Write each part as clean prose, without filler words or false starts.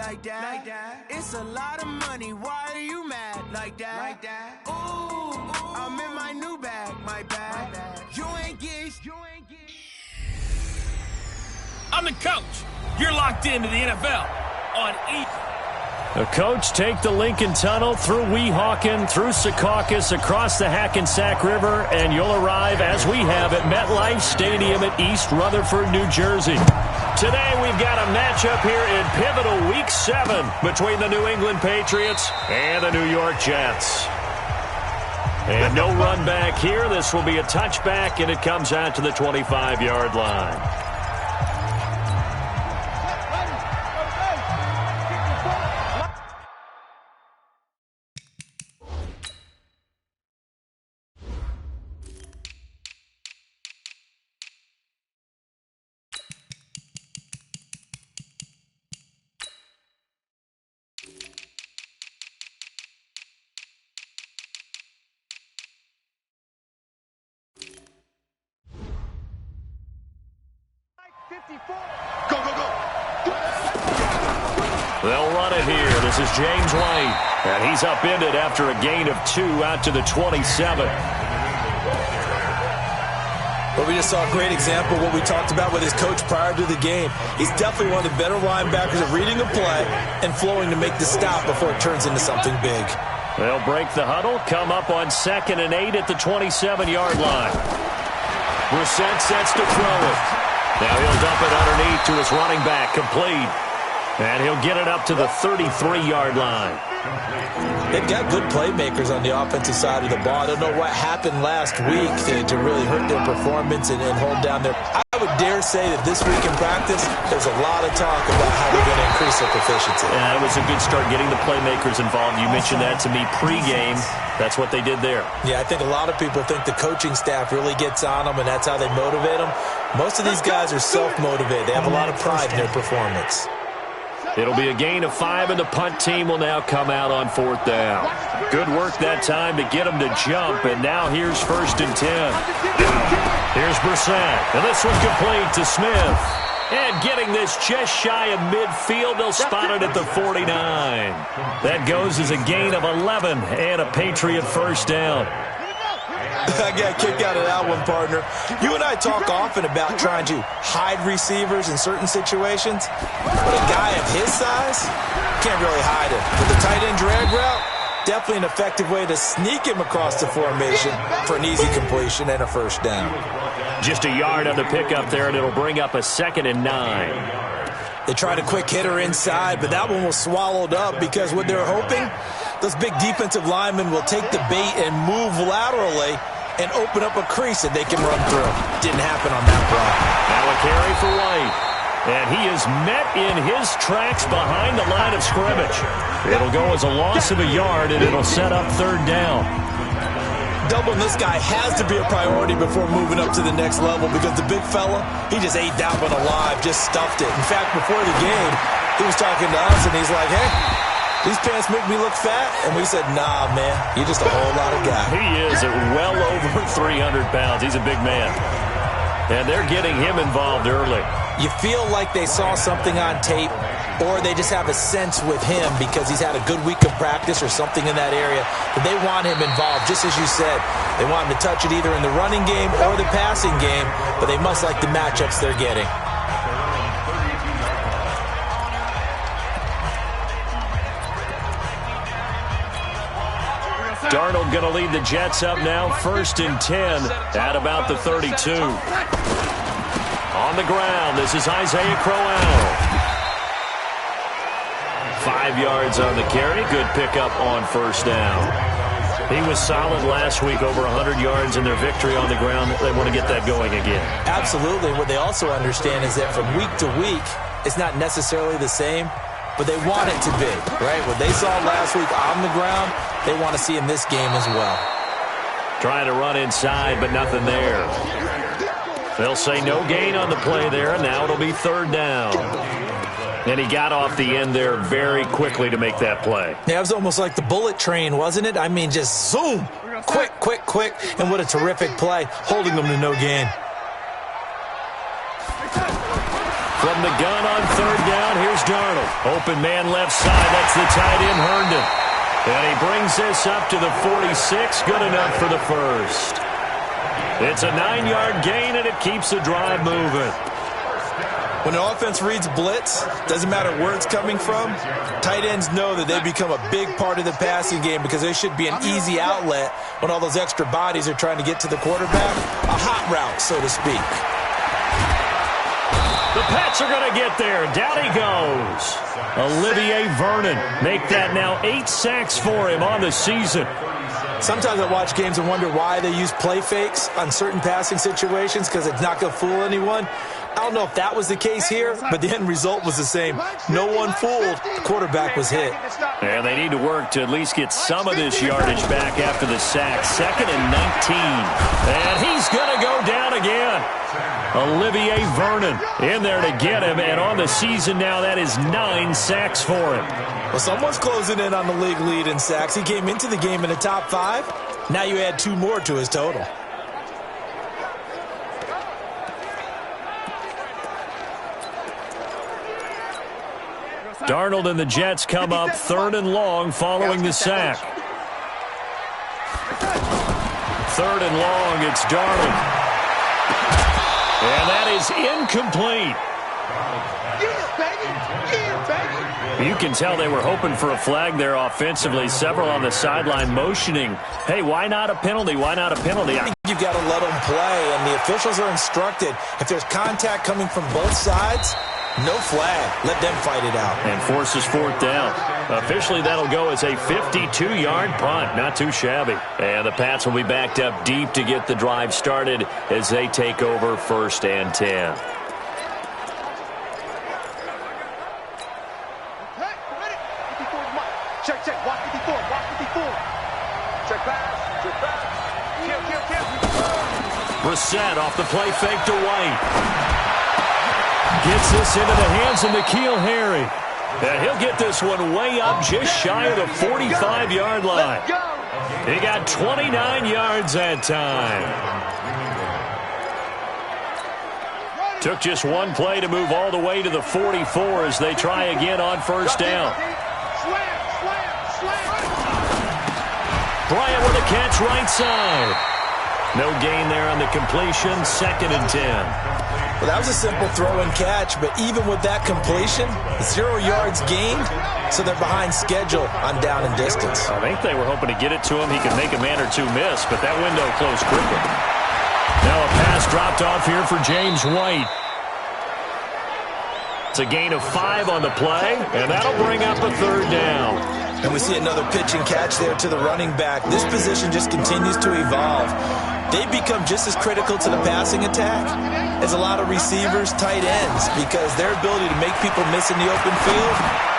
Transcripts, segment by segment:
like that. It's a lot of money. Why are you mad like that? Ooh, I'm in my new bag, my bag. You ain't get. I'm the coach. You're locked into the NFL on E. The coach take the Lincoln Tunnel through Weehawken, through Secaucus, across the Hackensack River, and you'll arrive, as we have, at MetLife Stadium at East Rutherford, New Jersey. Today we've got a matchup here in pivotal Week 7 between the New England Patriots and the New York Jets. And no run back here. This will be a touchback, and it comes out to the 25-yard line. Go, go, go. They'll run it here. This is James White. And he's upended after a gain of 2 out to the 27. Well, we just saw a great example of what we talked about with his coach prior to the game. He's definitely one of the better linebackers at reading a play and flowing to make the stop before it turns into something big. They'll break the huddle, come up on 2nd and 8 at the 27-yard line. Brissett sets to throw it. Now he'll dump it underneath to his running back, complete. And he'll get it up to the 33-yard line. They've got good playmakers on the offensive side of the ball. I don't know what happened last week to really hurt their performance and hold down their... I would dare say that this week in practice, there's a lot of talk about how they're going to increase their proficiency. Yeah, it was a good start getting the playmakers involved. You mentioned that to me pregame. That's what they did there. Yeah, I think a lot of people think the coaching staff really gets on them, and that's how they motivate them. Most of these guys are self-motivated. They have a lot of pride in their performance. It'll be a gain of 5, and the punt team will now come out on 4th down. Good work that time to get them to jump, and now here's 1st and 10. Here's Brissett, and this one complete to Smith. And getting this just shy of midfield, they'll spot it at the 49. That goes as a gain of 11 and a Patriot 1st down. I got a kick out of that one, partner. You and I talk often about trying to hide receivers in certain situations, but a guy of his size can't really hide him. With the tight end drag route, definitely an effective way to sneak him across the formation for an easy completion and a 1st down. Just a yard on the pickup there, and it'll bring up a 2nd and 9. They tried a quick hitter inside, but that one was swallowed up because what they're hoping, those big defensive linemen will take the bait and move laterally and open up a crease that they can run through. Didn't happen on that play. Now a carry for White. And he is met in his tracks behind the line of scrimmage. It'll go as a loss of a yard, and it'll set up 3rd down. Doubling this guy has to be a priority before moving up to the next level because the big fella, he just ate that one alive, just stuffed it. In fact, before the game, he was talking to us, and he's like, hey, these pants make me look fat? And we said, nah, man, you're just a whole lot of guy. He is at well over 300 pounds. He's a big man. And they're getting him involved early. You feel like they saw something on tape, or they just have a sense with him because he's had a good week of practice or something in that area. But they want him involved, just as you said. They want him to touch it either in the running game or the passing game, but they must like the matchups they're getting. Darnold going to lead the Jets up now, 1st and 10 at about the 32. On the ground, this is Isaiah Crowell. 5 yards on the carry. Good pickup on 1st down. He was solid last week, over 100 yards in their victory on the ground. They want to get that going again. Absolutely. What they also understand is that from week to week, it's not necessarily the same, but they want it to be, right? What they saw last week on the ground, they want to see in this game as well. Trying to run inside, but nothing there. They'll say no gain on the play there, and now it'll be 3rd down. And he got off the end there very quickly to make that play. Yeah, it was almost like the bullet train, wasn't it? I mean, just zoom, quick, quick, quick, and what a terrific play, holding them to no gain. From the gun on third down, here's Darnold. Open man left side. That's the tight end, Herndon. And he brings this up to the 46. Good enough for the first. It's a 9-yard gain, and it keeps the drive moving. When an offense reads blitz, doesn't matter where it's coming from, tight ends know that they become a big part of the passing game because they should be an easy outlet when all those extra bodies are trying to get to the quarterback. A hot route, so to speak. The Pats are going to get there. Down he goes. Olivier Vernon. Make that now 8 sacks for him on the season. Sometimes I watch games and wonder why they use play fakes on certain passing situations because it's not going to fool anyone. I don't know if that was the case here, but the end result was the same. No one fooled. The quarterback was hit. And they need to work to at least get some of this yardage back after the sack. 2nd and 19. And he's going to go down again. Olivier Vernon in there to get him. And on the season now, that is 9 sacks for him. Well, someone's closing in on the league lead in sacks. He came into the game in the top 5. Now you add 2 more to his total. Darnold and the Jets come up 3rd and long following the sack. 3rd and long, it's Darnold. And that is incomplete. You can tell they were hoping for a flag there offensively. Several on the sideline motioning, hey, why not a penalty? Why not a penalty? You've got to let them play, and the officials are instructed. If there's contact coming from both sides, no flag. Let them fight it out. And forces 4th down. Officially, that'll go as a 52-yard punt. Not too shabby. And the Pats will be backed up deep to get the drive started as they take over 1st and 10. Check. Watch 54. Check pass. Kill. Brissett off the play fake to White. Gets this into the hands of N'Keal Harry. And he'll get this one way up just shy of the 45-yard line. He got 29 yards that time. Took just one play to move all the way to the 44 as they try again on 1st down. Bryant with a catch right side. No gain there on the completion. 2nd and 10. Well, that was a simple throw and catch, but even with that completion, 0 yards gained, so they're behind schedule on down and distance. I think they were hoping to get it to him. He could make a man or two miss, but that window closed quickly. Now a pass dropped off here for James White. It's a gain of 5 on the play, and that'll bring up a 3rd down. And we see another pitch and catch there to the running back. This position just continues to evolve. They become just as critical to the passing attack as a lot of receivers, tight ends, because their ability to make people miss in the open field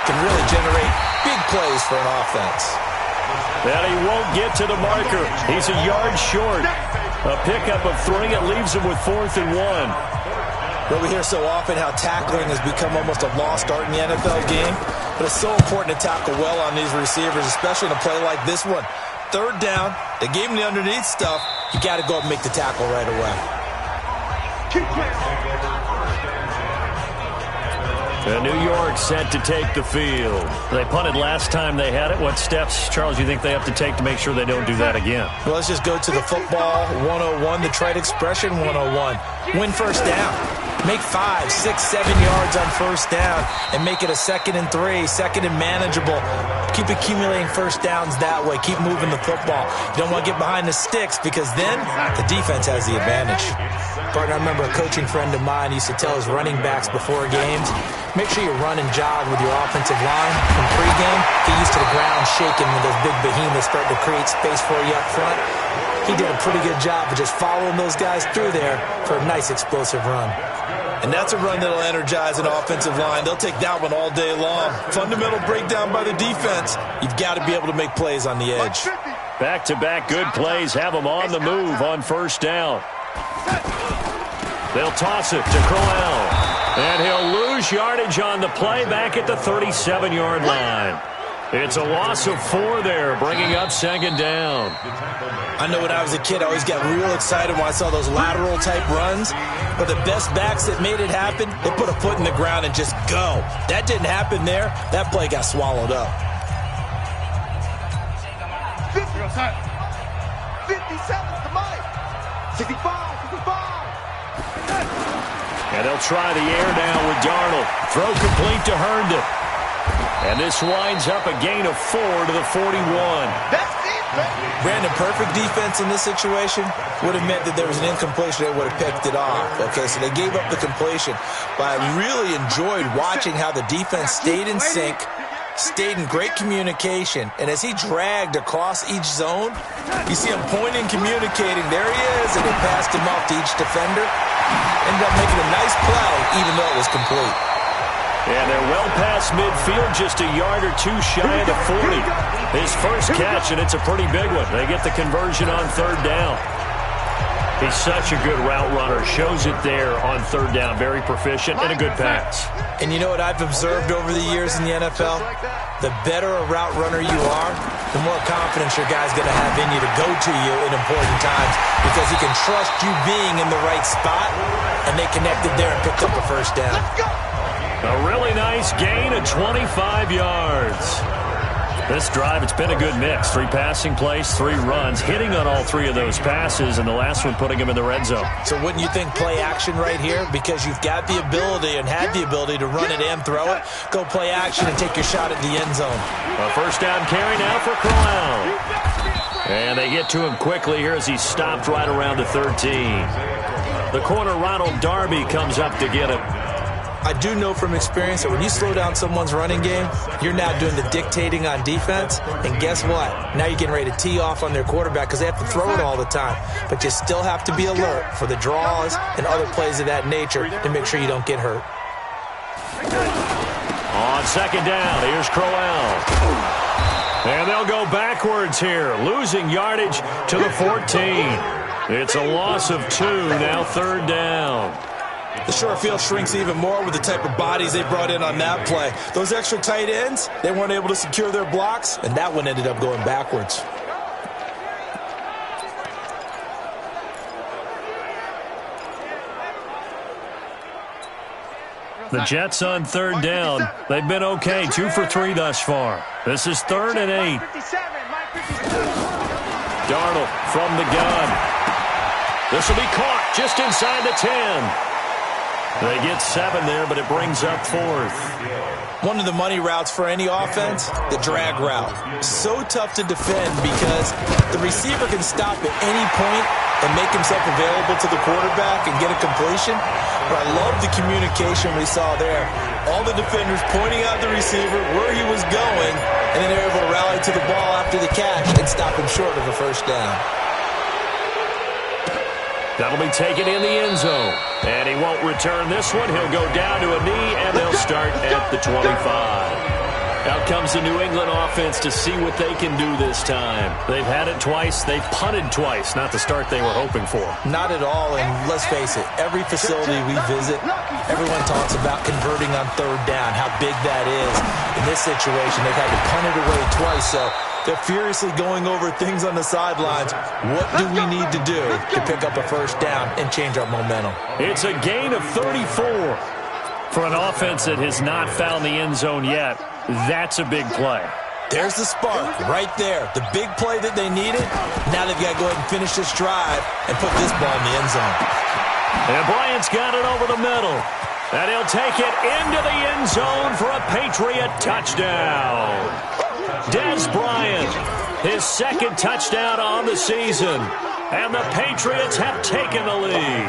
can really generate big plays for an offense. And he won't get to the marker. He's a yard short. A pickup of 3. It leaves him with 4th and 1. Well, we hear so often how tackling has become almost a lost art in the NFL game, but it's so important to tackle well on these receivers, especially in a play like this one. 3rd down, they gave him the underneath stuff. You got to go up and make the tackle right away. And New York set to take the field. They punted last time they had it. What steps, Charles, you think they have to take to make sure they don't do that again? Well, let's just go to the football 101, the trade expression 101. Win 1st down. Make 5, 6, 7 yards on 1st down and make it a 2nd and 3, 2nd and manageable. Keep accumulating 1st downs that way. Keep moving the football. You don't want to get behind the sticks because then the defense has the advantage. Partner, I remember a coaching friend of mine used to tell his running backs before games, make sure you run and jog with your offensive line from pregame. Get used to the ground shaking when those big behemoths start to create space for you up front. He did a pretty good job of just following those guys through there for a nice explosive run. And that's a run that'll energize an offensive line. They'll take that one all day long. Fundamental breakdown by the defense. You've got to be able to make plays on the edge. Back-to-back good plays have them on the move on 1st down. They'll toss it to Crowell. And he'll lose yardage on the play back at the 37-yard line. It's a loss of 4 there, bringing up second down. I know when I was a kid, I always got real excited when I saw those lateral-type runs. But the best backs that made it happen, they put a foot in the ground and just go. That didn't happen there. That play got swallowed up. 50, 57's the money. 65, 65. And they'll try the air now with Darnold. Throw complete to Herndon. And this winds up a gain of 4 to the 41. That's defense. Brandon, perfect defense in this situation would have meant that there was an incompletion. They would have picked it off. Okay, so they gave up the completion. But I really enjoyed watching how the defense stayed in sync, stayed in great communication. And as he dragged across each zone, you see him pointing, communicating. There he is, and he passed him off to each defender. Ended up making a nice play, even though it was complete. And they're well past midfield, just a yard or 2 shy of the 40. His first catch, and it's a pretty big one. They get the conversion on 3rd down. He's such a good route runner. Shows it there on 3rd down. Very proficient and a good pass. And you know what I've observed over the years in the NFL? The better a route runner you are, the more confidence your guy's going to have in you to go to you in important times because he can trust you being in the right spot, and they connected there and picked up a first down. A really nice gain of 25 yards. This drive, it's been a good mix. 3 passing plays, 3 runs, hitting on all 3 of those passes, and the last one putting him in the red zone. So wouldn't you think play action right here? Because you've got the ability and had the ability to run it and throw it. Go play action and take your shot at the end zone. A first down carry now for Crowell. And they get to him quickly here as he stopped right around the 13. The corner, Ronald Darby, comes up to get him. I do know from experience that when you slow down someone's running game, you're now doing the dictating on defense. And guess what? Now you're getting ready to tee off on their quarterback because they have to throw it all the time. But you still have to be alert for the draws and other plays of that nature to make sure you don't get hurt. On second down, here's Crowell. And they'll go backwards here, losing yardage to the 14. It's a loss of 2, now 3rd down. The short field shrinks even more with the type of bodies they brought in on that play. Those extra tight ends, they weren't able to secure their blocks, and that one ended up going backwards. The Jets on 3rd down. They've been okay, 2 for 3 thus far. This is 3rd and 8. Darnold from the gun. This will be caught just inside the 10. They get 7 there, but it brings up 4th. One of the money routes for any offense, the drag route. So tough to defend because the receiver can stop at any point and make himself available to the quarterback and get a completion. But I love the communication we saw there. All the defenders pointing out the receiver, where he was going, and then they're able to rally to the ball after the catch and stop him short of a first down. That'll be taken in the end zone. And he won't return this one. He'll go down to a knee, and they'll start at the 25. Out comes the New England offense to see what they can do this time. They've had it twice. They've punted twice. Not the start they were hoping for. Not at all, and let's face it, every facility we visit, everyone talks about converting on 3rd down, how big that is. In this situation, they've had to punt it away twice, so they're furiously going over things on the sidelines. What do we need to do to pick up a first down and change our momentum? It's a gain of 34 for an offense that has not found the end zone yet. That's a big play. There's the spark right there. The big play that they needed. Now they've got to go ahead and finish this drive and put this ball in the end zone. And Bryant's got it over the middle. And he'll take it into the end zone for a Patriot touchdown. Des Bryant, his 2nd touchdown on the season. And the Patriots have taken the lead.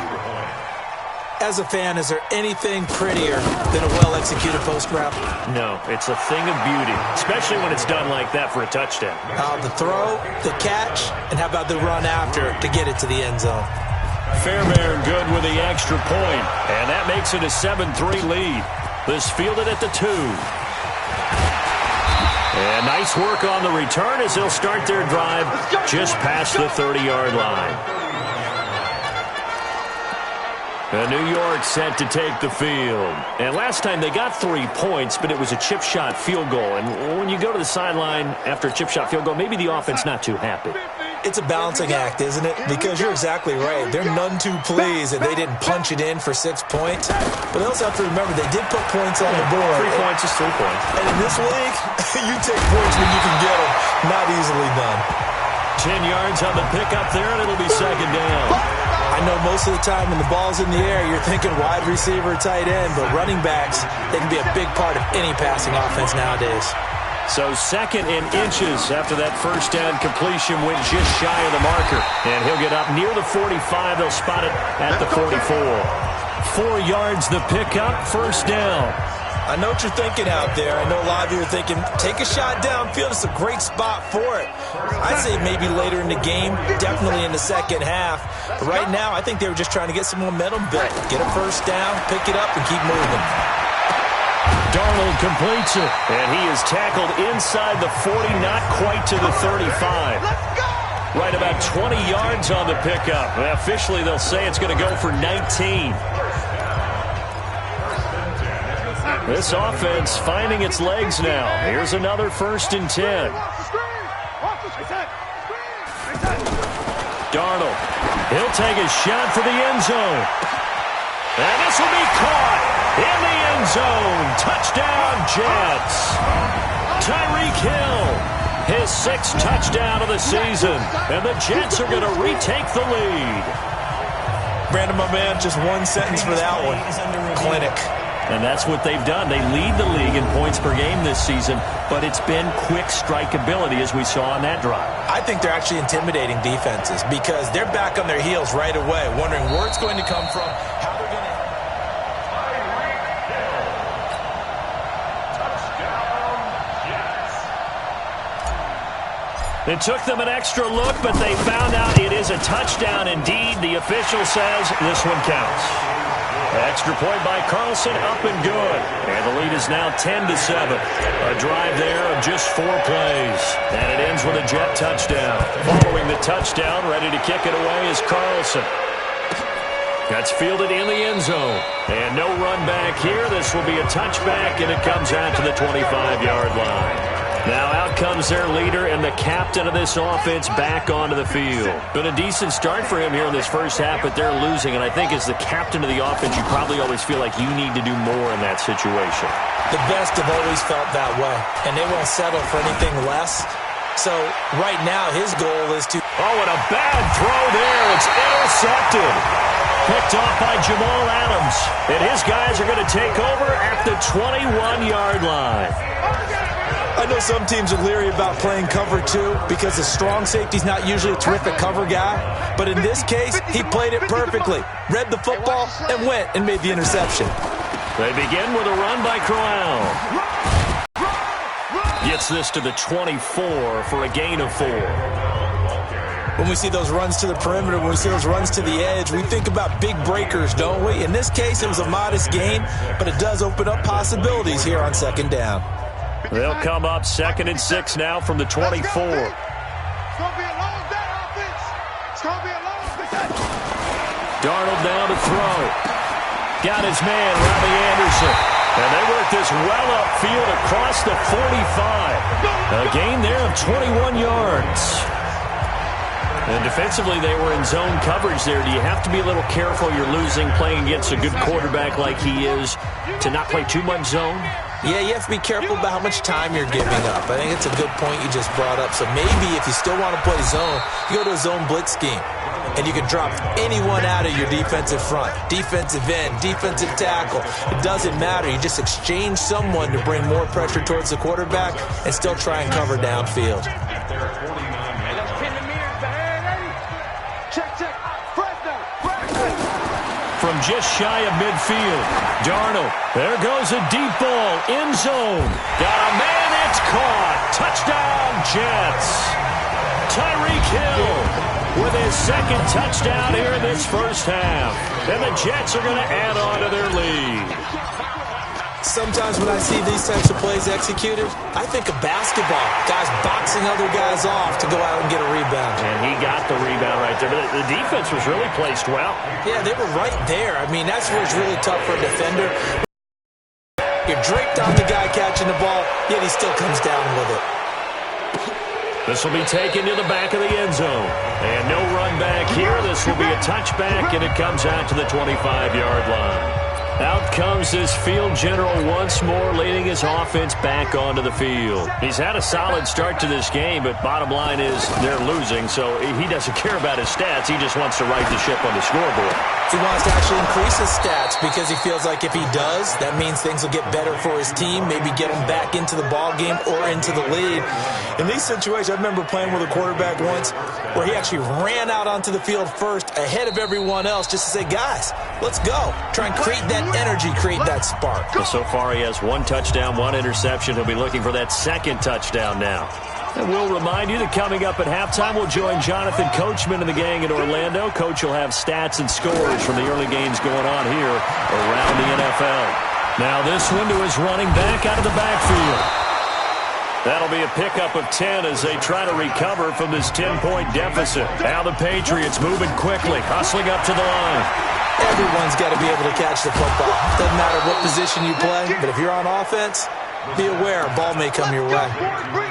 As a fan, is there anything prettier than a well-executed post route? No, it's a thing of beauty, especially when it's done like that for a touchdown. The throw, the catch, and how about the run after to get it to the end zone? Fairbairn good with the extra point, and that makes it a 7-3 lead. This fielded at the 2. And nice work on the return as they'll start their drive just past the 30-yard line. And New York set to take the field. And last time they got 3 points, but it was a chip shot field goal. And when you go to the sideline after a chip shot field goal, maybe the offense not too happy. It's a balancing act, isn't it? Because you're exactly right. They're none too pleased that they didn't punch it in for 6 points. But they also have to remember they did put points on the board. 3 points is 3 points. And in this league, you take points when you can get them. Not easily done. 10 yards on the pickup there, and it'll be second down. I know most of the time when the ball's in the air, you're thinking wide receiver, tight end, but running backs, they can be a big part of any passing offense nowadays. So second and inches after that first down completion went just shy of the marker. And he'll get up near the 45. They'll spot it at the 44. 4 yards the pickup, first down. I know what you're thinking out there. I know a lot of you are thinking, take a shot downfield. It's a great spot for it. I'd say maybe later in the game, definitely in the second half. But right now, I think they were just trying to get some momentum built. Get a first down, pick it up, and keep moving. Darnold completes it, and he is tackled inside the 40, not quite to the 35. Right about 20 yards on the pickup. Officially, they'll say it's going to go for 19. This offense finding its legs now. Here's another 1st and 10. Darnold, he'll take a shot for the end zone. And this will be caught in the end zone. Touchdown, Jets. Tyreek Hill, his 6th touchdown of the season. And the Jets are going to retake the lead. Brandon, my man, just one sentence for that one. Clinic. And that's what they've done. They lead the league in points per game this season, but it's been quick strikeability as we saw on that drive. I think they're actually intimidating defenses because they're back on their heels right away, wondering where it's going to come from, how they're going to... It took them an extra look, but they found out it is a touchdown indeed. The official says this one counts. Extra point by Carlson, up and good. And the lead is now 10-7. A drive there of just 4 plays. And it ends with a Jet touchdown. Following the touchdown, ready to kick it away is Carlson. That's fielded in the end zone. And no run back here. This will be a touchback, and it comes out to the 25-yard line. Now out comes their leader and the captain of this offense back onto the field. Been a decent start for him here in this first half, but they're losing. And I think as the captain of the offense, you probably always feel like you need to do more in that situation. The best have always felt that way, and they won't settle for anything less. So right now his goal is to... Oh, and a bad throw there. It's intercepted. Picked off by Jamal Adams. And his guys are going to take over at the 21-yard line. I know some teams are leery about playing cover 2 because the strong safety's not usually a terrific cover guy. But in this case, he played it perfectly. Read the football and went and made the interception. They begin with a run by Crowell. Gets this to the 24 for a gain of 4. When we see those runs to the perimeter, when we see those runs to the edge, we think about big breakers, don't we? In this case, it was a modest gain, but it does open up possibilities here on second down. They'll come up 2nd and 6 now from the 24. Darnold down to throw. Got his man, Robbie Anderson. And they work this well upfield across the 45. A gain there of 21 yards. And defensively, they were in zone coverage there. Do you have to be a little careful? You're losing, playing against a good quarterback like he is, to not play too much zone? Yeah, you have to be careful about how much time you're giving up. I think it's a good point you just brought up. So maybe if you still want to play zone, you go to a zone blitz scheme. And you can drop anyone out of your defensive front. Defensive end, defensive tackle. It doesn't matter. You just exchange someone to bring more pressure towards the quarterback and still try and cover downfield. From just shy of midfield, Darnold. There goes a deep ball, end zone. Got a man, it's caught. Touchdown, Jets. Tyreek Hill with his 2nd touchdown here in this first half. And the Jets are going to add on to their lead. Sometimes when I see these types of plays executed, I think of basketball. Guys boxing other guys off to go out and get a rebound. And he got the rebound right there. But the defense was really placed well. Yeah, they were right there. I mean, that's where it's really tough for a defender. You're draped on the guy catching the ball, yet he still comes down with it. This will be taken to the back of the end zone. And no run back here. This will be a touchback, and it comes out to the 25-yard line. Out comes this field general once more, leading his offense back onto the field. He's had a solid start to this game, but bottom line is they're losing, so he doesn't care about his stats. He just wants to right the ship on the scoreboard. He wants to actually increase his stats because he feels like if he does, that means things will get better for his team, maybe get him back into the ball game or into the lead. In these situations, I remember playing with a quarterback once where he actually ran out onto the field first ahead of everyone else just to say, guys, let's go. Try and create that energy, create that spark. Well, so far he has 1 touchdown, 1 interception. He'll be looking for that 2nd touchdown now. And we'll remind you that coming up at halftime, we'll join Jonathan Coachman and the gang in Orlando. Coach will have stats and scores from the early games going on here around the NFL. Now this window is running back out of the backfield. That'll be a pickup of 10 as they try to recover from this 10-point deficit. Now the Patriots moving quickly, hustling up to the line. Everyone's got to be able to catch the football. Doesn't matter what position you play, but if you're on offense, be aware a ball may come your way.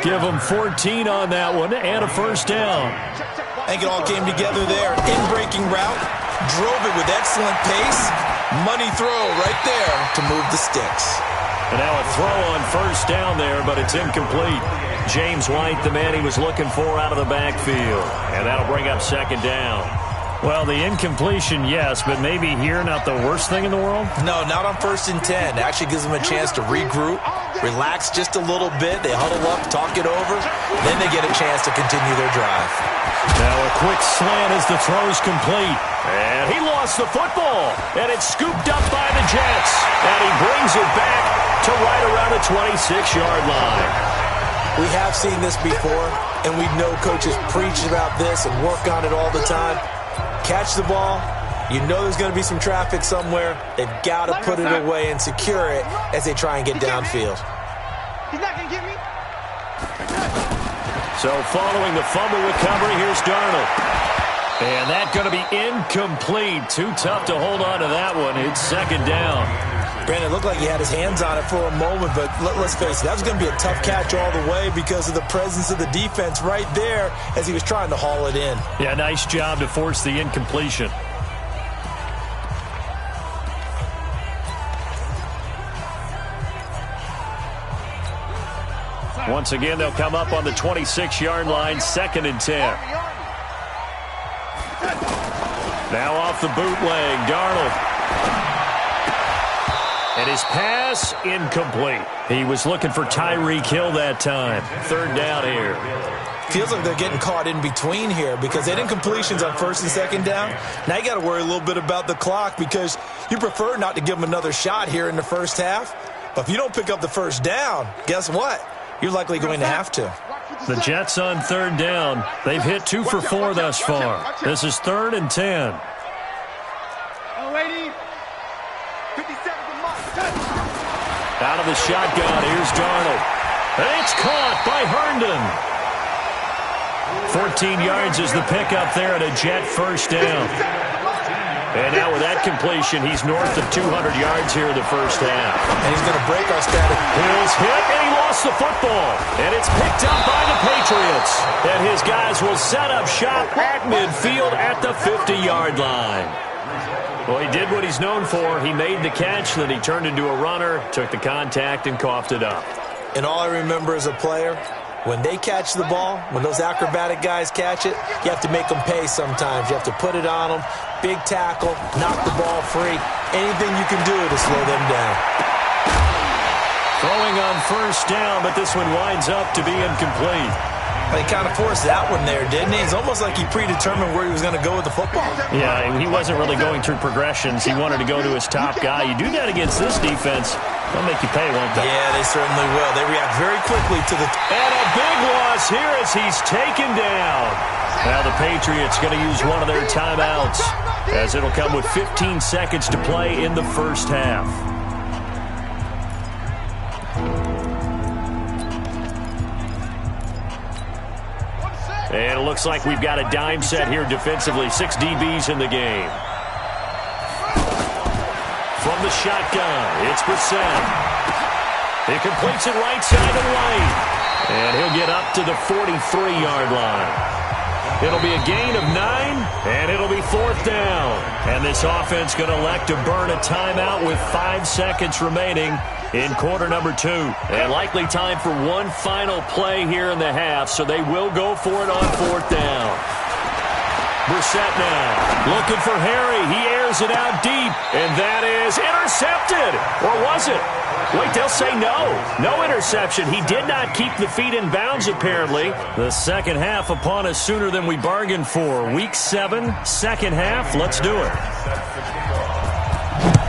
Give them 14 on that one and a first down. I think it all came together there. In-breaking route, drove it with excellent pace. Money throw right there to move the sticks. And now a throw on first down there, but it's incomplete. James White, the man he was looking for out of the backfield. And that'll bring up 2nd down. Well, the incompletion, yes, but maybe here not the worst thing in the world? No, not on 1st and 10. It actually gives them a chance to regroup, relax just a little bit. They huddle up, talk it over. Then they get a chance to continue their drive. Now a quick slant as the throw's complete. And he lost the football. And it's scooped up by the Jets. And he brings it back to right around the 26-yard line. We have seen this before, and we know coaches preach about this and work on it all the time. Catch the ball. You know there's going to be some traffic somewhere. They've got to put it away and secure it as they try and get downfield. He's not going to get me. So following the fumble recovery, here's Darnold. And that's going to be incomplete. Too tough to hold on to that one. It's 2nd down. Brandon, it looked like he had his hands on it for a moment, but let's face it, that was going to be a tough catch all the way because of the presence of the defense right there as he was trying to haul it in. Yeah, nice job to force the incompletion. Once again, they'll come up on the 26-yard line, 2nd and 10. Now off the bootleg, Darnold. And his pass, incomplete. He was looking for Tyreek Hill that time. 3rd down here. Feels like they're getting caught in between here because they had incompletions on 1st and 2nd down. Now you got to worry a little bit about the clock because you prefer not to give them another shot here in the first half. But if you don't pick up the first down, guess what? You're likely going to have to. The Jets on 3rd down. They've hit 2 for 4 thus far. This is 3rd and 10. Oh, lady. 57 Out of the shotgun, here's Darnold. And it's caught by Herndon. 14 yards is the pickup there at a Jet first down. And now with that completion, he's north of 200 yards here in the first half. And he's going to break our static. Hill's hit, and he lost the football. And it's picked up by the Patriots. And his guys will set up shop at midfield at the 50-yard line. Well, he did what he's known for. He made the catch, then he turned into a runner, took the contact, and coughed it up. And all I remember as a player, when they catch the ball, when those acrobatic guys catch it, you have to make them pay sometimes. You have to put it on them, big tackle, knock the ball free. Anything you can do to slow them down. Throwing on first down, but this one winds up to be incomplete. He kind of forced that one there, didn't he? It's almost like he predetermined where he was going to go with the football. Yeah, he wasn't really going through progressions. He wanted to go to his top guy. You do that against this defense, they'll make you pay, won't they? Yeah, they certainly will. They react very quickly to the... And a big loss here as he's taken down. Now the Patriots going to use one of their timeouts as it'll come with 15 seconds to play in the first half. And it looks like we've got a dime set here defensively. 6 DBs in the game. From the shotgun, it's Brissett. He completes it right side and right. And he'll get up to the 43-yard line. It'll be a gain of 9, and it'll be 4th down. And this offense going to elect to burn a timeout with 5 seconds remaining in quarter number 2. And likely time for one final play here in the half, so they will go for it on 4th down. Brissett now looking for Harry. He airs it out deep, and that is intercepted. Or was it? Wait, they'll say no. No interception. He did not keep the feet in bounds, apparently. The second half upon us sooner than we bargained for. Week 7, second half. Let's do it.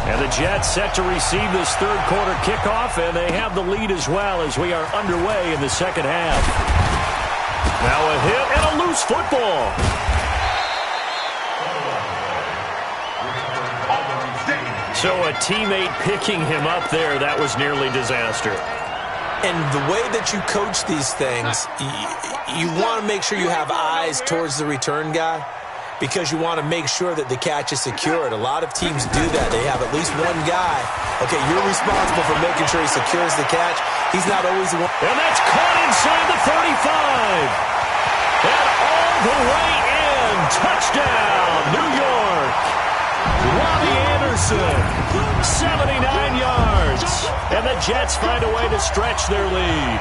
And the Jets set to receive this third quarter kickoff, and they have the lead as well as we are underway in the second half. Now a hit and a loose football. So a teammate picking him up there, that was nearly disaster. And the way that you coach these things, you want to make sure you have eyes towards the return guy because you want to make sure that the catch is secured. A lot of teams do that. They have at least one guy. Okay, you're responsible for making sure he secures the catch. He's not always the one. And that's caught inside the 35. And all the way in. Touchdown, New York. Robbie Anderson, 79 yards. And the Jets find a way to stretch their lead.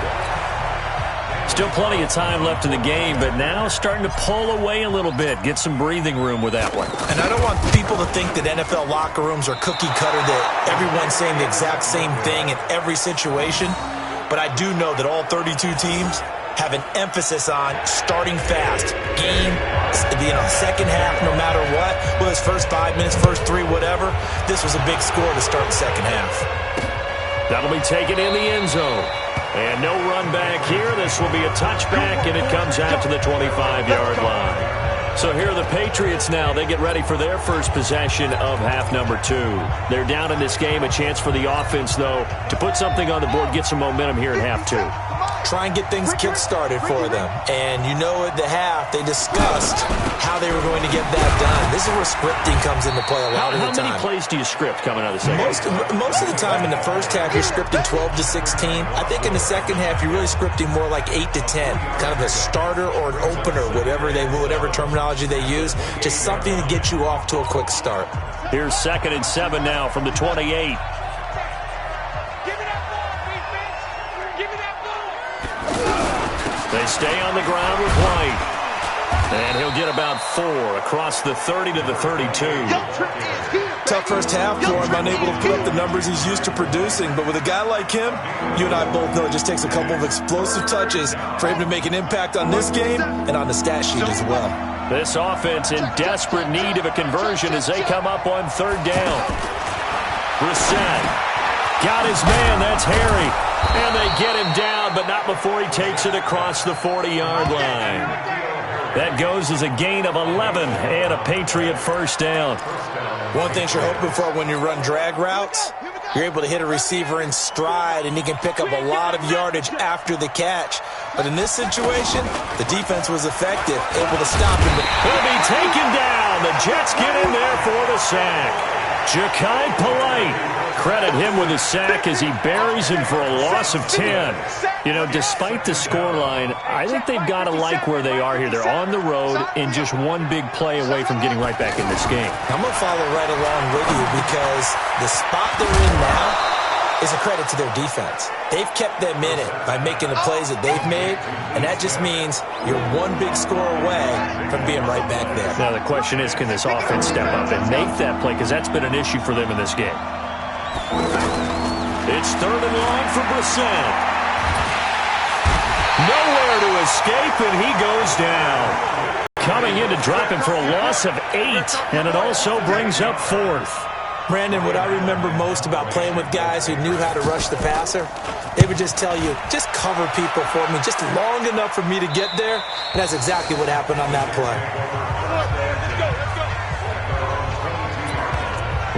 Still plenty of time left in the game, but now starting to pull away a little bit. Get some breathing room with that one. And I don't want people to think that NFL locker rooms are cookie cutter, that everyone's saying the exact same thing in every situation. But I do know that all 32 teams have an emphasis on starting fast. Game, second half, no matter what. Well, it's first 5 minutes, first 3, whatever. This was a big score to start the second half. That'll be taken in the end zone. And no run back here. This will be a touchback, and it comes out to the 25-yard line. So here are the Patriots now. They get ready for their first possession of half number 2. They're down in this game. A chance for the offense, though, to put something on the board, get some momentum here in half 2. Try and get things kick-started for them. And you know at the half, they discussed how they were going to get that done. This is where scripting comes into play a lot of the time. How many plays do you script coming out of the second half? Most of the time in the first half, you're scripting 12 to 16. I think in the second half, you're really scripting more like 8 to 10. Kind of a starter or an opener, whatever terminology they use. Just something to get you off to a quick start. Here's 2nd and 7 now from the 28. They stay on the ground with White. And he'll get about 4 across the 30 to the 32. Tough first half for him, unable to put up the numbers he's used to producing. But with a guy like him, you and I both know it just takes a couple of explosive touches for him to make an impact on this game and on the stat sheet as well. This offense in desperate need of a conversion as they come up on 3rd down. Brissett got his man, that's Harry. And they get him down, but not before he takes it across the 40-yard line. That goes as a gain of 11 and a Patriot first down. One thing you're hoping for when you run drag routes, you're able to hit a receiver in stride, and he can pick up a lot of yardage after the catch. But in this situation, the defense was effective, able to stop him. He'll be taken down. The Jets get in there for the sack. Ja'Kai Polite. Credit him with a sack as he buries him for a loss of 10. You know, despite the scoreline, I think they've got to like where they are here. They're on the road and just one big play away from getting right back in this game. I'm going to follow right along with you because the spot they're in now is a credit to their defense. They've kept them in it by making the plays that they've made, and that just means you're one big score away from being right back there. Now the question is, can this offense step up and make that play? Because that's been an issue for them in this game. It's 3rd and long for Brissett. Nowhere to escape, and he goes down. Coming in to drop him for a loss of 8, and it also brings up 4th. Brandon, what I remember most about playing with guys who knew how to rush the passer, they would just tell you, just cover people for me, just long enough for me to get there. And that's exactly what happened on that play.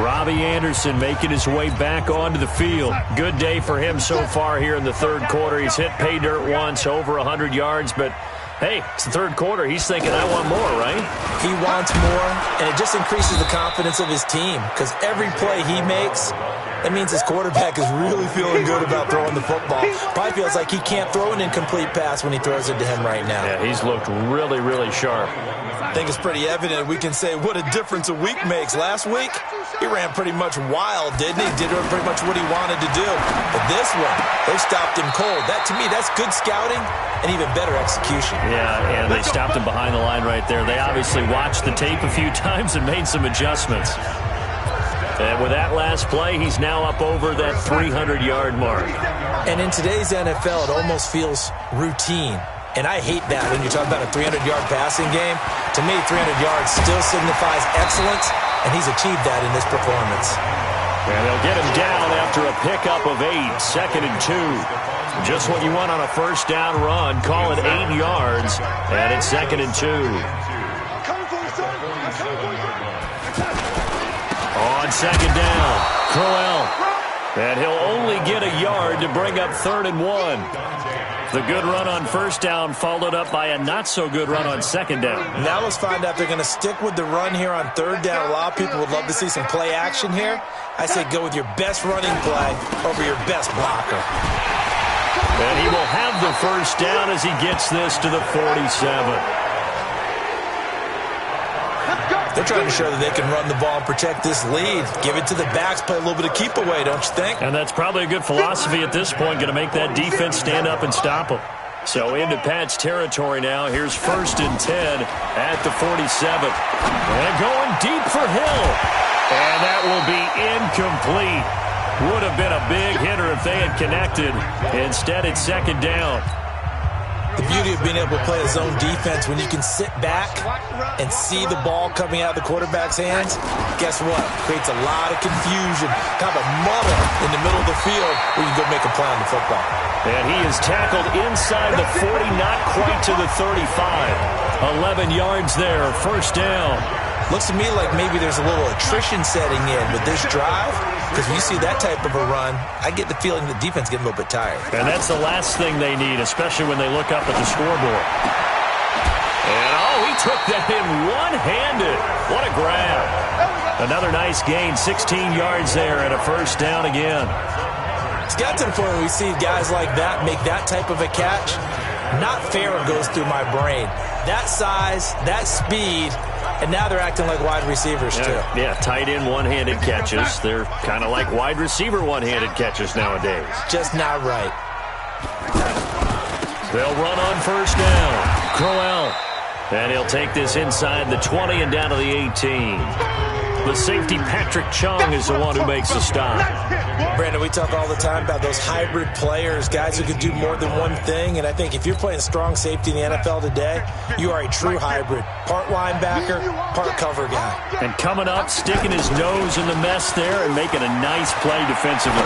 Robbie Anderson making his way back onto the field. Good day for him so far here in the third quarter. He's hit pay dirt once, over 100 yards, but Hey, it's the third quarter. He's thinking, I want more, right? He wants more, and it just increases the confidence of his team because every play he makes, that means his quarterback is really feeling good about throwing the football. Probably feels like he can't throw an incomplete pass when he throws it to him right now. Yeah, he's looked really, really sharp. I think it's pretty evident we can say what a difference a week makes. Last week, he ran pretty much wild, didn't he? Did pretty much what he wanted to do. But this one, they stopped him cold. That, to me, that's good scouting and even better execution. Yeah, and they stopped him behind the line right there. They obviously watched the tape a few times and made some adjustments. And with that last play, he's now up over that 300-yard mark. And in today's NFL, it almost feels routine. And I hate that when you talk about a 300-yard passing game. To me, 300 yards still signifies excellence, and he's achieved that in this performance. And they'll get him down after a pickup of 8, 2nd and 2. Just what you want on a first down run. Call it 8 yards, and it's 2nd and 2. On 2nd down, Crowell. And he'll only get a yard to bring up 3rd and 1. The good run on first down followed up by a not-so-good run on 2nd down. Now let's find out if they're going to stick with the run here on 3rd down. A lot of people would love to see some play action here. I say go with your best running play over your best blocker. And he will have the first down as he gets this to the 47. They're trying to show that they can run the ball and protect this lead. Give it to the backs, play a little bit of keep away, don't you think? And that's probably a good philosophy at this point, going to make that defense stand up and stop them. So into Pat's territory now. Here's 1st and 10 at the 47. And going deep for Hill. And that will be incomplete. Would have been a big hitter if they had connected. Instead, it's 2nd down. The beauty of being able to play a zone defense when you can sit back and see the ball coming out of the quarterback's hands, guess what? Creates a lot of confusion, kind of a muddle in the middle of the field where you can go make a play on the football. And he is tackled inside the 40, not quite to the 35. 11 yards there, first down. Looks to me like maybe there's a little attrition setting in with this drive, because when you see that type of a run, I get the feeling the defense is getting a little bit tired. And that's the last thing they need, especially when they look up at the scoreboard. And, he took that in one-handed. What a grab. Another nice gain, 16 yards there and a first down again. It's got to the point where we see guys like that make that type of a catch. Not fair goes through my brain. That size, that speed, and now they're acting like wide receivers, too. Yeah, tight end one-handed catches. They're kind of like wide receiver one-handed catches nowadays. Just not right. They'll run on first down. Crowell. And he'll take this inside the 20 and down to the 18. The safety, Patrick Chung, is the one who makes the stop. Brandon, we talk all the time about those hybrid players, guys who can do more than one thing. And I think if you're playing strong safety in the NFL today, you are a true hybrid. Part linebacker, part cover guy. And coming up, sticking his nose in the mess there and making a nice play defensively.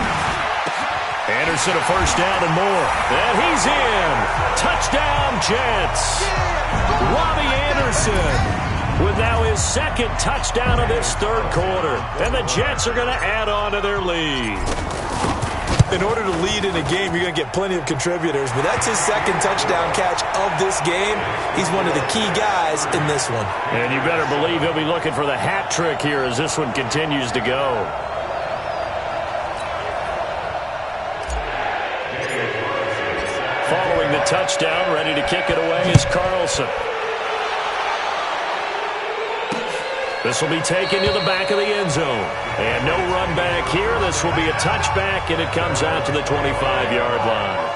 Anderson a first down and more. And he's in. Touchdown, Jets. Robbie Anderson with now his 2nd touchdown of this 3rd quarter. And the Jets are going to add on to their lead. In order to lead in a game, you're going to get plenty of contributors. But that's his 2nd touchdown catch of this game. He's one of the key guys in this one. And you better believe he'll be looking for the hat trick here as this one continues to go. Following the touchdown, ready to kick it away is Carlson. This will be taken to the back of the end zone. And no run back here. This will be a touchback, and it comes out to the 25-yard line.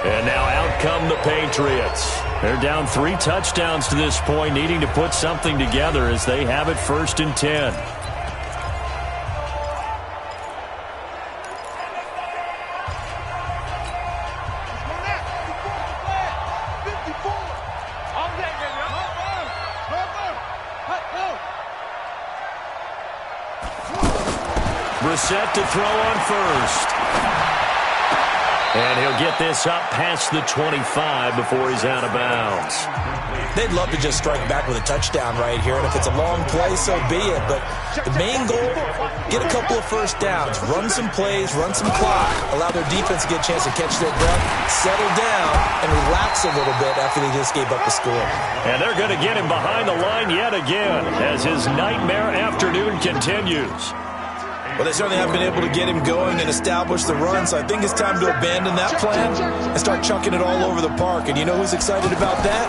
And now out come the Patriots. They're down 3 touchdowns to this point, needing to put something together as they have it 1st and 10. Brissett to throw on first. And he'll get this up past the 25 before he's out of bounds. They'd love to just strike back with a touchdown right here, and if it's a long play, so be it. But the main goal, get a couple of first downs, run some plays, run some clock, allow their defense to get a chance to catch their breath, settle down, and relax relax a little bit after they just gave up the score. And they're going to get him behind the line yet again as his nightmare afternoon continues. Well, they certainly haven't been able to get him going and establish the run, so I think it's time to abandon that plan and start chunking it all over the park. And you know who's excited about that?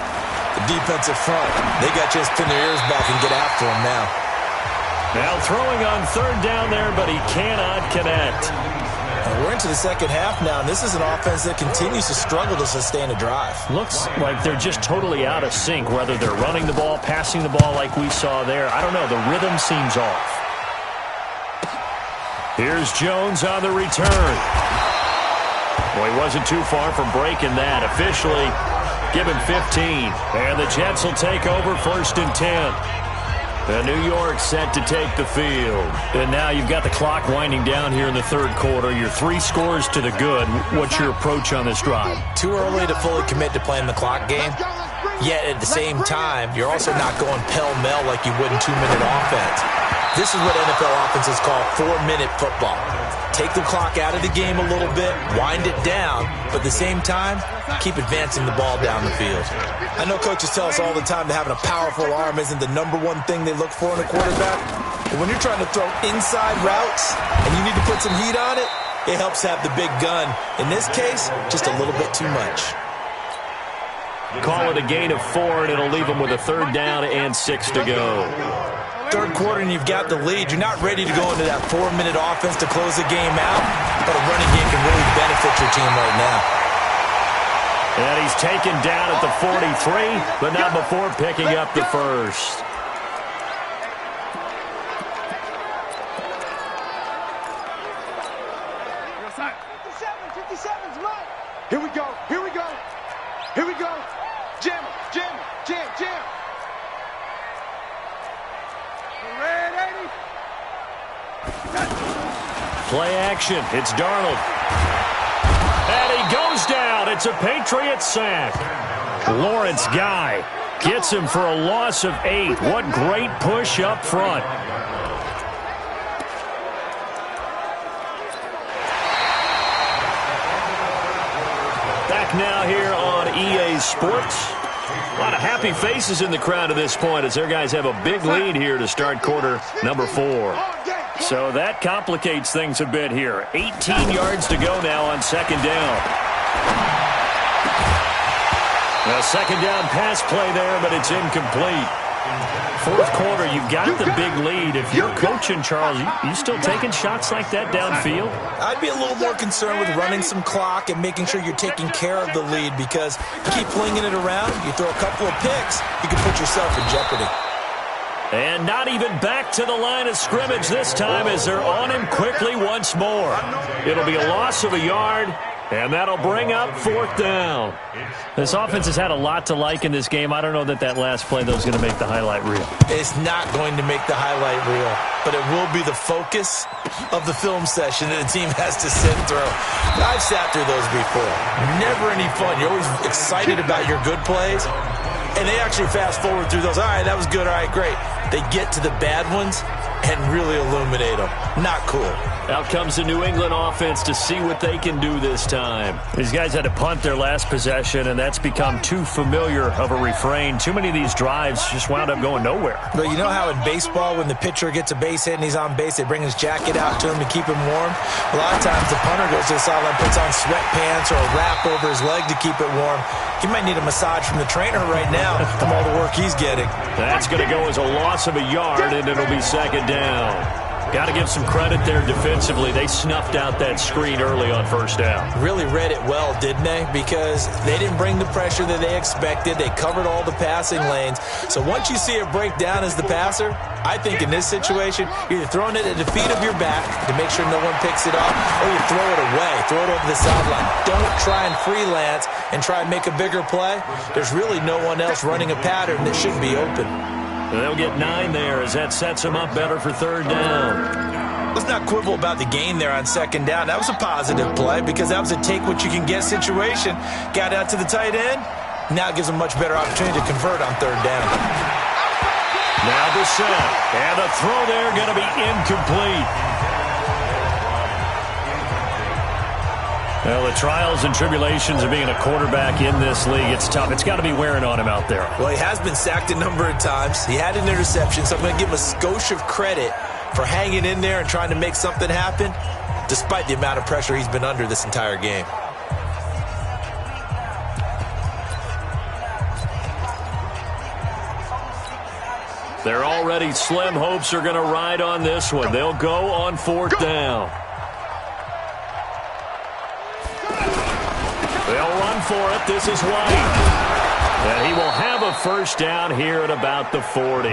The defensive front. They got just pin their ears back and get after him now. Now throwing on third down there, but he cannot connect. We're into the second half now, and this is an offense that continues to struggle to sustain a drive. Looks like they're just totally out of sync, whether they're running the ball, passing the ball like we saw there. I don't know. The rhythm seems off. Here's Jones on the return. Well, he wasn't too far from breaking that. Officially, give him 15. And the Jets will take over 1st and 10. And New York set to take the field. And now you've got the clock winding down here in the third quarter. You're 3 scores to the good. What's your approach on this drive? Too early to fully commit to playing the clock game. Yet at the same time, you're also not going pell-mell like you would in 2-minute offense. This is what NFL offenses call 4-minute football. Take the clock out of the game a little bit, wind it down, but at the same time, keep advancing the ball down the field. I know coaches tell us all the time that having a powerful arm isn't the #1 thing they look for in a quarterback. But when you're trying to throw inside routes and you need to put some heat on it, it helps have the big gun. In this case, just a little bit too much. Call it a gain of 4, and it'll leave them with a 3rd down and 6 to go. Third quarter and you've got the lead. You're not ready to go into that 4-minute offense to close the game out, but a running game can really benefit your team right now. And he's taken down at the 43, but not before picking up the first. Here we go. Here we go. Here we go. Jam, jam, jam, jam. Red 80. Play action. It's Darnold. And he goes down. It's a Patriots sack. Lawrence Guy gets him for a loss of 8. What great push up front. Back now here on EA Sports. A lot of happy faces in the crowd at this point as their guys have a big lead here to start quarter number 4. So that complicates things a bit here. 18 yards to go now on 2nd down. A 2nd down pass play there, but it's incomplete. 4th quarter, you've got the big lead. If you're coaching, Charles, you still taking shots like that downfield? I'd be a little more concerned with running some clock and making sure you're taking care of the lead, because you keep flinging it around, you throw a couple of picks, you can put yourself in jeopardy. And not even back to the line of scrimmage this time as they're on him quickly once more. It'll be a loss of a yard, and that'll bring up 4th down. This offense has had a lot to like in this game. I don't know that last play, though, is going to make the highlight reel. It's not going to make the highlight reel, but it will be the focus of the film session that the team has to sit through. I've sat through those before. Never any fun. You're always excited about your good plays, and they actually fast forward through those. All right, that was good. All right, great. They get to the bad ones and really illuminate them. Not cool. Out comes the New England offense to see what they can do this time. These guys had to punt their last possession, and that's become too familiar of a refrain. Too many of these drives just wound up going nowhere. But you know how in baseball, when the pitcher gets a base hit and he's on base, they bring his jacket out to him to keep him warm? A lot of times the punter goes to the sideline, puts on sweatpants or a wrap over his leg to keep it warm. He might need a massage from the trainer right now from all the work he's getting. That's going to go as a loss of a yard, and it'll be 2nd down. Got to give some credit there defensively. They snuffed out that screen early on 1st down. Really read it well, didn't they? Because they didn't bring the pressure that they expected. They covered all the passing lanes. So once you see it break down as the passer, I think in this situation, you're either throwing it at the feet of your back to make sure no one picks it up, or you throw it away, throw it over the sideline. Don't try and freelance and try and make a bigger play. There's really no one else running a pattern that should be open. They'll get 9 there as that sets them up better for 3rd down. Let's not quibble about the gain there on 2nd down. That was a positive play because that was a take-what-you-can-get situation. Got out to the tight end. Now it gives them a much better opportunity to convert on 3rd down. Now the set. And the throw there going to be incomplete. Well, the trials and tribulations of being a quarterback in this league, it's tough. It's got to be wearing on him out there. Well, he has been sacked a number of times. He had an interception, so I'm going to give him a skosh of credit for hanging in there and trying to make something happen, despite the amount of pressure he's been under this entire game. They're already slim hopes are going to ride on this one. They'll go on 4th down. They'll run for it. This is White. And he will have a first down here at about the 40.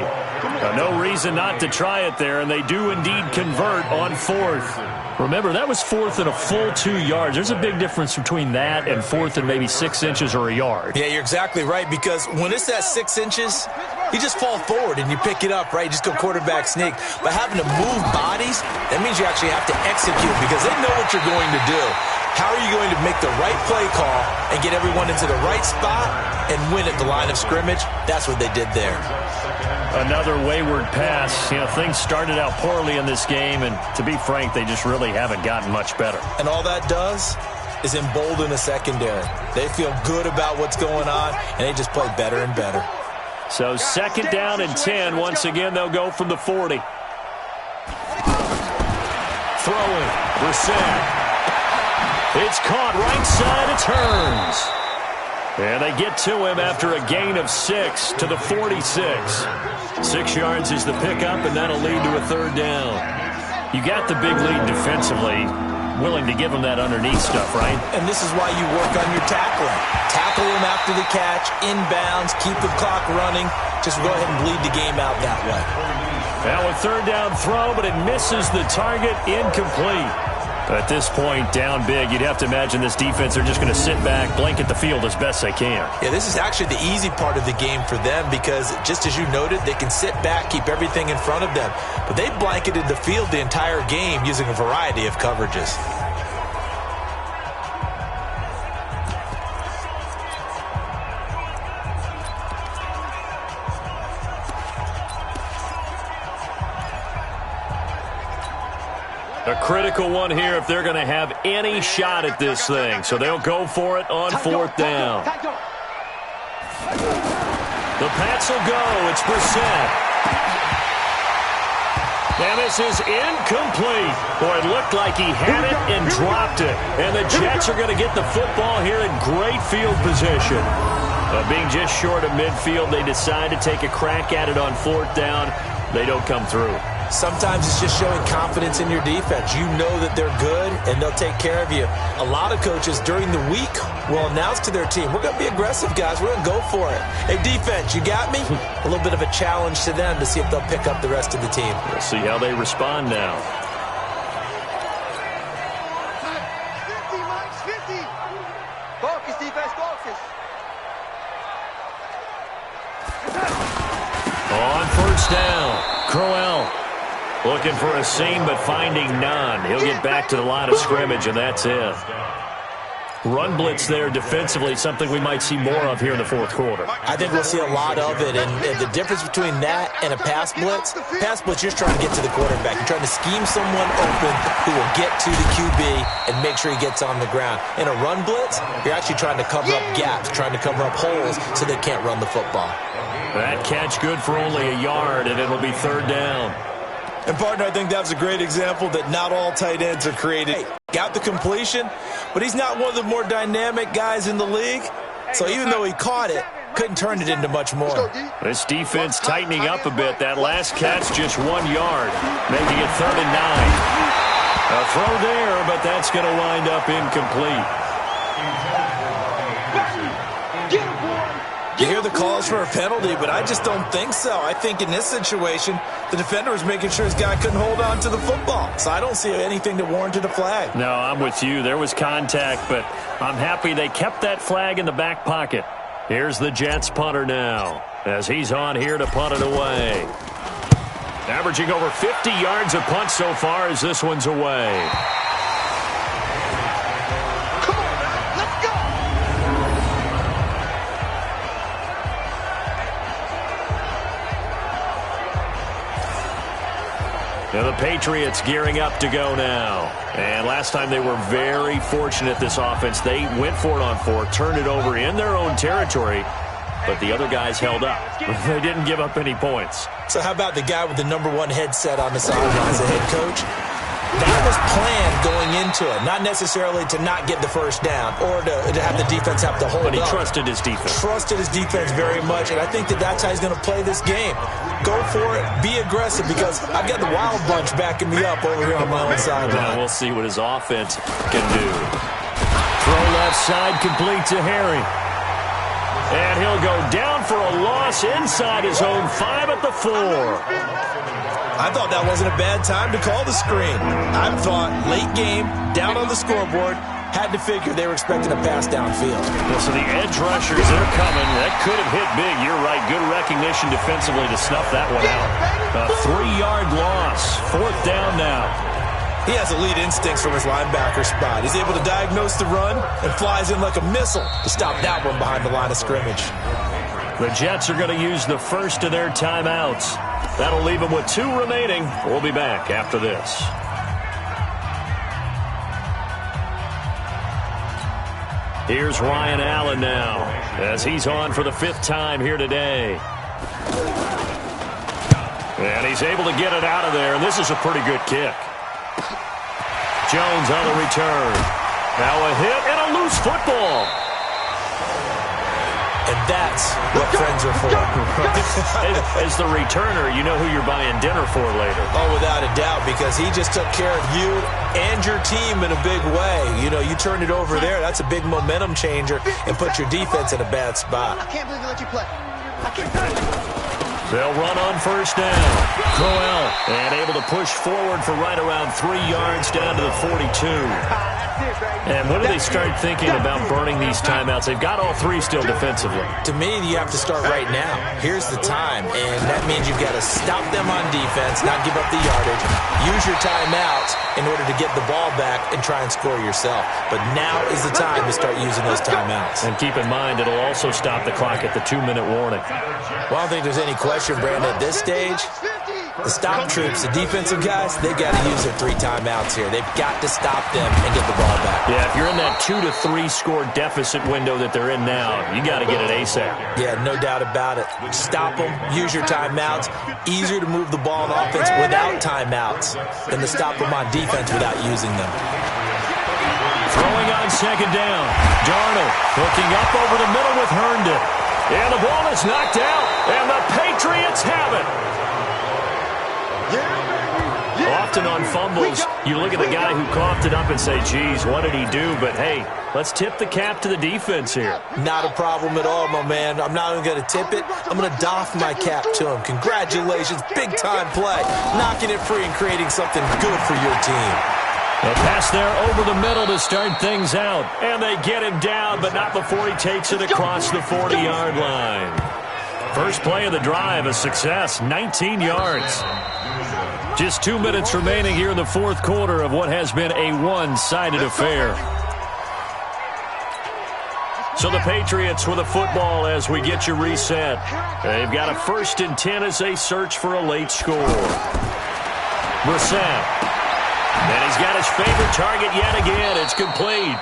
No reason not to try it there, and they do indeed convert on 4th. Remember, that was 4th and a full 2 yards. There's a big difference between that and 4th and maybe 6 inches or a yard. Yeah, you're exactly right, because when it's at 6 inches, you just fall forward and you pick it up, right? You just go quarterback sneak. But having to move bodies, that means you actually have to execute because they know what you're going to do. How are you going to make the right play call and get everyone into the right spot and win at the line of scrimmage? That's what they did there. Another wayward pass. You know, things started out poorly in this game, and to be frank, they just really haven't gotten much better. And all that does is embolden the secondary. They feel good about what's going on, and they just play better and better. So 2nd down and 10. Once again, they'll go from the 40. Throwing. Brissett. It's caught right side. It turns. And they get to him after a gain of 6 to the 46. 6 yards is the pickup, and that'll lead to a 3rd down. You got the big lead defensively, willing to give him that underneath stuff, right? And this is why you work on your tackling. Tackle him after the catch, inbounds, keep the clock running. Just go ahead and bleed the game out that way. Now a 3rd down throw, but it misses the target, incomplete. At this point, down big, you'd have to imagine this defense are just going to sit back, blanket the field as best they can. Yeah, this is actually the easy part of the game for them because, just as you noted, they can sit back, keep everything in front of them. But they blanketed the field the entire game using a variety of coverages. A critical one here if they're going to have any shot at this thing. So they'll go for it on 4th down. The Pats will go. It's Brissett. And this is incomplete. Boy, it looked like he had it and dropped it. And the Jets are going to get the football here in great field position. Being just short of midfield, they decide to take a crack at it on 4th down. They don't come through. Sometimes it's just showing confidence in your defense. You know that they're good, and they'll take care of you. A lot of coaches during the week will announce to their team, we're going to be aggressive, guys. We're going to go for it. Hey, defense, you got me? A little bit of a challenge to them to see if they'll pick up the rest of the team. We'll see how they respond now. 50, Mike, 50. Focus, defense, focus. On 1st down, Crowell. Looking for a seam, but finding none. He'll get back to the line of scrimmage, and that's it. Run blitz there defensively, something we might see more of here in the 4th quarter. I think we'll see a lot of it, and the difference between that and a pass blitz, you're trying to get to the quarterback. You're trying to scheme someone open who will get to the QB and make sure he gets on the ground. In a run blitz, you're actually trying to cover up gaps, trying to cover up holes so they can't run the football. That catch good for only a yard, and it'll be 3rd down. And, partner, I think that was a great example that not all tight ends are created. Got the completion, but he's not one of the more dynamic guys in the league. So even though he caught it, couldn't turn it into much more. This defense tightening up a bit. That last catch just 1 yard, making it 3rd and 9. A throw there, but that's going to wind up incomplete. You hear the calls for a penalty, but I just don't think so. I think in this situation, the defender was making sure his guy couldn't hold on to the football. So I don't see anything that warranted a flag. No, I'm with you. There was contact, but I'm happy they kept that flag in the back pocket. Here's the Jets punter now, as he's on here to punt it away. Averaging over 50 yards a punt so far as this one's away. And the Patriots gearing up to go now. And last time they were very fortunate, this offense. They went for it on 4, turned it over in their own territory, but the other guys held up. They didn't give up any points. So how about the guy with the #1 headset on the sideline as a head coach? That was planned going into it, not necessarily to not get the first down or to have the defense have to hold up. But he trusted his defense. Trusted his defense very much, and I think that's how he's going to play this game. Go for it, be aggressive, because I've got the Wild Bunch backing me up over here on my own sideline. Now we'll see what his offense can do. Throw left side complete to Harry. And he'll go down for a loss inside his own 5 at the 4. I thought that wasn't a bad time to call the screen. I thought late game, down on the scoreboard, had to figure they were expecting a pass downfield. Well, so the edge rushers, they're coming. That could have hit big. You're right. Good recognition defensively to snuff that one out. A 3-yard loss. 4th down now. He has elite instincts from his linebacker spot. He's able to diagnose the run and flies in like a missile to stop that one behind the line of scrimmage. The Jets are going to use the first of their timeouts. That'll leave them with 2 remaining. We'll be back after this. Here's Ryan Allen now, as he's on for the 5th time here today. And he's able to get it out of there, and this is a pretty good kick. Jones on the return. Now a hit and a loose football. And that's what friends are for. As the returner, you know who you're buying dinner for later. Oh, without a doubt, because he just took care of you and your team in a big way. You know, you turned it over there. That's a big momentum changer and put your defense in a bad spot. I can't believe they let you play. I can't. They'll run on first down. Crowell, and able to push forward for right around 3 yards down to the 42. And when do they start thinking about burning these timeouts? They've got all 3 still defensively. To me, you have to start right now. Here's the time, and that means you've got to stop them on defense, not give up the yardage. Use your timeouts in order to get the ball back and try and score yourself. But now is the time to start using those timeouts. And keep in mind, it'll also stop the clock at the 2-minute warning. Well, I don't think there's any question, Brandon, at this stage, the stop troops, the defensive guys, they've got to use their 3 timeouts here. They've got to stop them and get the ball back. Yeah, if you're in that 2 to 3 score deficit window that they're in now, you got to get it ASAP. Yeah, no doubt about it. Stop them, use your timeouts. Easier to move the ball on offense without timeouts than to stop them on defense without using them. Throwing on second down. Darnold hooking up over the middle with Herndon. And the ball is knocked out, and the Patriots have it. Often on fumbles, you look at the guy who coughed it up and say, geez, what did he do? But, hey, let's tip the cap to the defense here. Not a problem at all, my man. I'm not even going to tip it. I'm going to doff my cap to him. Congratulations. Big-time play. Knocking it free and creating something good for your team. A pass there over the middle to start things out. And they get him down, but not before he takes it across the 40-yard line. First play of the drive, a success, 19 yards. Just 2 minutes remaining here in the 4th quarter of what has been a one-sided affair. So the Patriots with a football as we get you reset. They've got a 1st and 10 as they search for a late score. Brissett. And he's got his favorite target yet again. It's complete.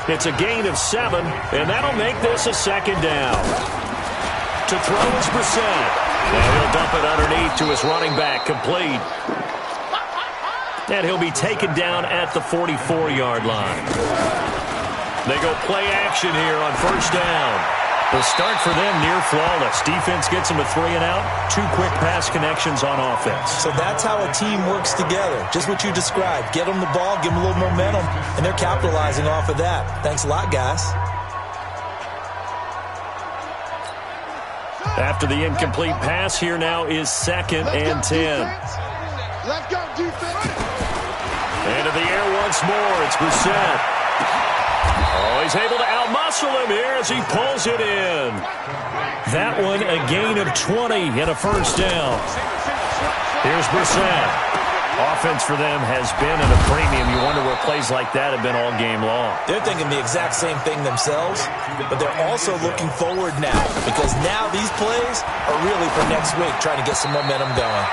It's a gain of 7, and that'll make this a 2nd down. To throw is Brissett. And he'll dump it underneath to his running back, complete. And he'll be taken down at the 44-yard line. They go play action here on first down. The start for them near flawless. Defense gets them a 3 and out. 2 quick pass connections on offense. So that's how a team works together. Just what you described. Get them the ball, give them a little momentum, and they're capitalizing off of that. Thanks a lot, guys. After the incomplete pass, here now is 2nd and 10. Let's go, defense. Into the air once more. It's Brissett. Oh, he's able to outmuscle him here as he pulls it in. That one, a gain of 20 and a first down. Here's Brissett. Offense for them has been at a premium. You wonder where plays like that have been all game long. They're thinking the exact same thing themselves, but they're also looking forward now because now these plays are really for next week, trying to get some momentum going.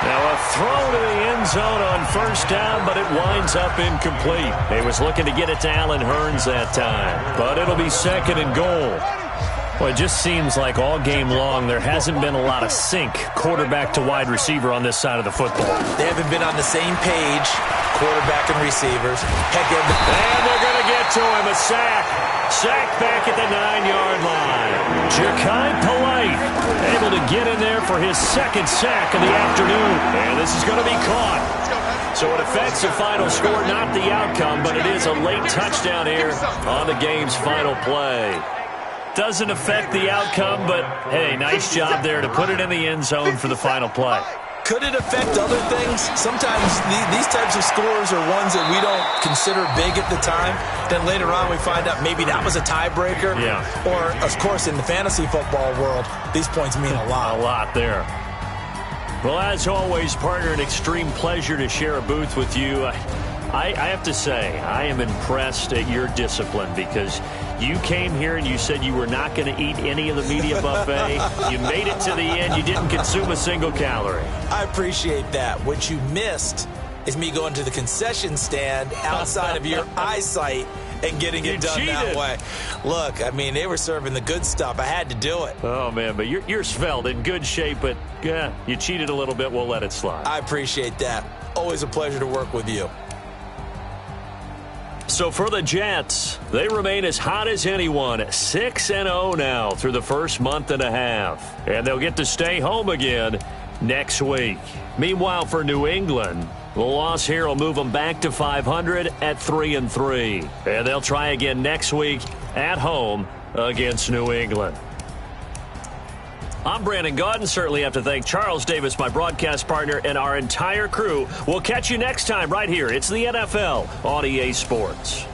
Now a throw to the end zone on first down, but it winds up incomplete. He was looking to get it to Allen Hurns that time, but it'll be second and goal. Well, it just seems like all game long there hasn't been a lot of sync quarterback to wide receiver on this side of the football. They haven't been on the same page, quarterback and receivers. Heck, and they're going to get to him, a sack. Sack back at the 9-yard line. Ja'Kai Polite able to get in there for his second sack of the afternoon. And this is going to be caught. So it affects the final score, not the outcome, but it is a late touchdown here on the game's final play. Doesn't affect the outcome, but, hey, nice job there to put it in the end zone for the final play. Could it affect other things? Sometimes these types of scores are ones that we don't consider big at the time. Then later on we find out maybe that was a tiebreaker. Yeah. Or, of course, in the fantasy football world, these points mean a lot. A lot there. Well, as always, partner, an extreme pleasure to share a booth with you. I have to say, I am impressed at your discipline because you came here and you said you were not going to eat any of the media buffet. You made it to the end. You didn't consume a single calorie. I appreciate that. What you missed is me going to the concession stand outside of your eyesight and getting it done that way. Look, I mean, they were serving the good stuff. I had to do it. Oh, man, but you're svelte, in good shape, but yeah, you cheated a little bit. We'll let it slide. I appreciate that. Always a pleasure to work with you. So for the Jets, they remain as hot as anyone, 6-0 now through the first month and a half. And they'll get to stay home again next week. Meanwhile, for New England, the loss here will move them back to 500 at 3-3. And they'll try again next week at home against New England. I'm Brandon Gaudin. Certainly have to thank Charles Davis, my broadcast partner, and our entire crew. We'll catch you next time right here. It's the NFL on EA Sports.